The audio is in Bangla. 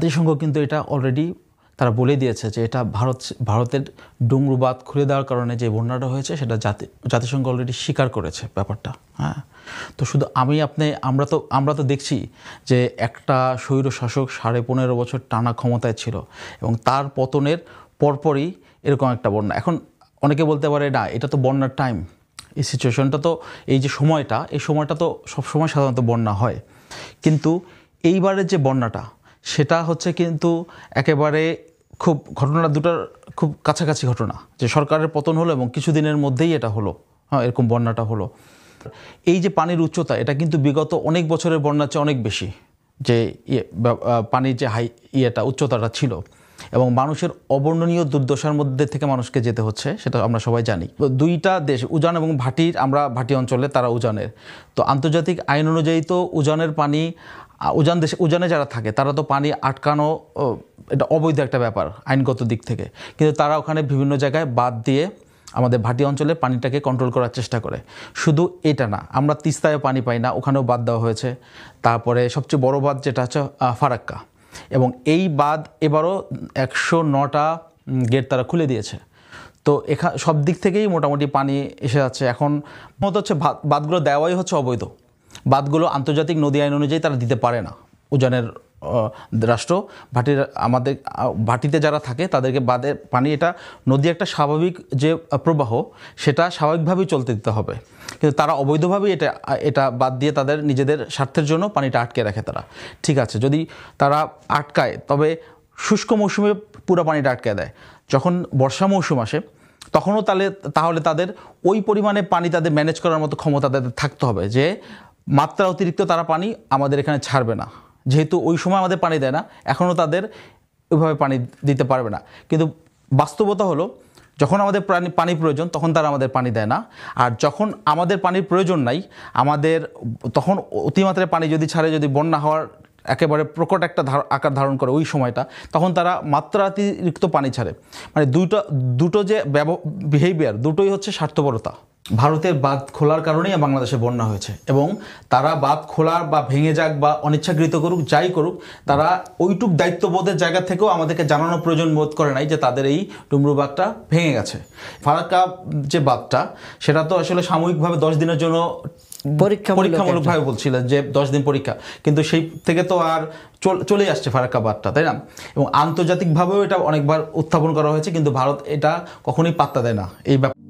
জাতিসংঘ কিন্তু এটা অলরেডি তারা বলে দিয়েছে যে এটা ভারতের ডুমরু বাঁধ খুলে দেওয়ার কারণে যে বন্যাটা হয়েছে সেটা জাতিসংঘ অলরেডি স্বীকার করেছে ব্যাপারটা। হ্যাঁ, তো শুধু আমরা তো দেখছি যে একটা স্বৈর শাসক 15.5 বছর টানা ক্ষমতায় ছিল এবং তার পতনের পরপরই এরকম একটা বন্যা। এখন অনেকে বলতে পারে না, এটা তো বন্যার টাইম, এই সিচুয়েশনটা তো এই সময়টা তো সবসময় সাধারণত বন্যা হয়, কিন্তু এইবারের যে বন্যাটা সেটা হচ্ছে কিন্তু একেবারে খুব ঘটনা দুটার খুব কাছাকাছি ঘটনা, যে সরকারের পতন হলো এবং কিছুদিনের মধ্যেই এটা হলো। হ্যাঁ, এরকম বন্যাটা হলো। এই যে পানির উচ্চতা, এটা কিন্তু বিগত অনেক বছরের বন্যার চেয়ে অনেক বেশি, যে পানির যে উচ্চতাটা ছিল, এবং মানুষের অবর্ণনীয় দুর্দশার মধ্যে থেকে মানুষকে যেতে হচ্ছে, সেটা আমরা সবাই জানি। দুইটা দেশ, উজান এবং ভাটির, আমরা ভাটি অঞ্চলে, তারা উজানের। তো আন্তর্জাতিক আইন অনুযায়ী তো উজানের পানি, উজানে যারা থাকে তারা তো পানি আটকানো, এটা অবৈধ একটা ব্যাপার আইনগত দিক থেকে, কিন্তু তারা ওখানে বিভিন্ন জায়গায় বাঁধ দিয়ে আমাদের ভাটি অঞ্চলে পানিটাকে কন্ট্রোল করার চেষ্টা করে। শুধু এটা না, আমরা তিস্তায় পানি পাই না, ওখানেও বাঁধ দেওয়া হয়েছে। তারপরে সবচেয়ে বড় বাঁধ যেটা হচ্ছে ফারাক্কা, এবং এই বাঁধ এবারও 109টা গেট তারা খুলে দিয়েছে। তো সব দিক থেকেই মোটামুটি পানি এসে যাচ্ছে। এখন মত হচ্ছে বাঁধগুলো দেওয়াই হচ্ছে অবৈধ। বাঁধগুলো আন্তর্জাতিক নদী আইন অনুযায়ী তারা দিতে পারে না। উজানের রাষ্ট্র আমাদের ভাটিতে যারা থাকে তাদেরকে বাঁধের পানি, এটা নদী একটা স্বাভাবিক যে প্রবাহ, সেটা স্বাভাবিকভাবেই চলতে দিতে হবে, কিন্তু তারা অবৈধভাবেই এটা বাদ দিয়ে তাদের নিজেদের স্বার্থের জন্য পানিটা আটকে রাখে। তারা ঠিক আছে, যদি তারা আটকায় তবে শুষ্ক মৌসুমে পুরো পানিটা আটকে দেয়। যখন বর্ষা মৌসুম আসে তখনও তাহলে তাদের ওই পরিমাণে পানি তাদের ম্যানেজ করার মতো ক্ষমতা তাদের থাকতে হবে, যে মাত্রা অতিরিক্ত তারা পানি আমাদের এখানে ছাড়বে না। যেহেতু ওই সময় আমাদের পানি দেয় না, এখনও তাদের ওইভাবে পানি দিতে পারবে না। কিন্তু বাস্তবতা হলো, যখন আমাদের পানি প্রয়োজন তখন তারা আমাদের পানি দেয় না, আর যখন আমাদের পানির প্রয়োজন নাই, তখন অতিমাত্রায় পানি যদি ছাড়ে, যদি বন্যা হওয়ার একেবারে প্রকট একটা আকার ধারণ করে ওই সময়টা, তখন তারা মাত্রাতিরিক্ত পানি ছাড়ে। মানে দুটো যে বিহেভিয়ার, দুটোই হচ্ছে স্বার্থপরতা। ভারতের বাঁধ খোলার কারণেই বাংলাদেশে বন্যা হয়েছে, এবং তারা বাঁধ খোলার বা ভেঙে যাক বা অনিচ্ছাকৃত করুক, যাই করুক, তারা ওইটুক দায়িত্ববোধের জায়গা থেকেও আমাদেরকে জানানোর প্রয়োজন বোধ করে নাই যে তাদের এই ডুমরু বাঁধটা ভেঙে গেছে। ফারাক্কা যে বাঁধটা, সেটা তো আসলে সাময়িকভাবে 10 দিনের জন্য পরীক্ষামূলকভাবে বলছিলেন যে 10 দিন পরীক্ষা, কিন্তু সেই থেকে তো আর চলে আসছে ফারাক্কা বাঁধটা, তাই না? এবং আন্তর্জাতিকভাবেও এটা অনেকবার উত্থাপন করা হয়েছে, কিন্তু ভারত এটা কখনোই পাত্তা দেয় না এই ব্যাপার।